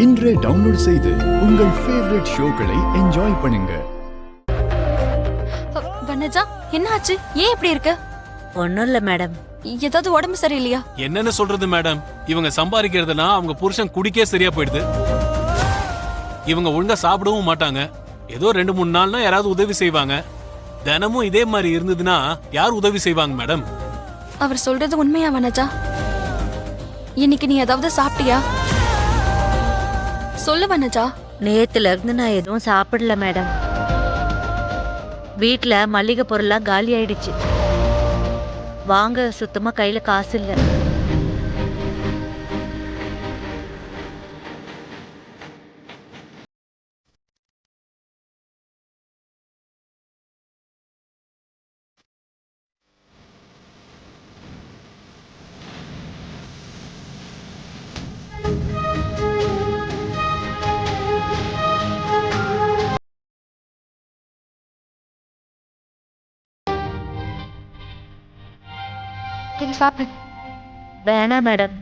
இன்றே டவுன்லோட் செய்து உங்கள் ஃபேவரட் ஷோக்களை என்ஜாய் பண்ணுங்க. வனஜா, என்னாச்சு? ஏன் இப்படி இருக்க? ஒன்னும் இல்ல மேடம். ஏதாவது உடம்பு சரியில்லையா? என்னன்னு சொல்றது மேடம், இவங்க சம்பாதிக்கிறதுனா அவங்க புருஷன் குடிக்கே சரியா போயிடுது. இவங்க ஒழுங்கா சாப்பிடவும் மாட்டாங்க. ஏதோ 2-3 நாள்னா யாராவது உதவி செய்வாங்க. தினமும் இதே மாதிரி இருந்ததுன்னா யார் உதவி செய்வாங்க மேடம்? அவர் சொல்றது உண்மையா வனஜா? இன்னைக்கு நீ ஏதாவது சாப்பிட்டியா? சொல்லு வனஜா. நேத்துல இருந்து நான் எதுவும் சாப்பிடல மேடம். வீட்ல மளிகை பொருள்லாம் காலி ஆயிடுச்சு. வாங்க சுத்தமா கையில காசு இல்ல. வேணாம் மேடம்,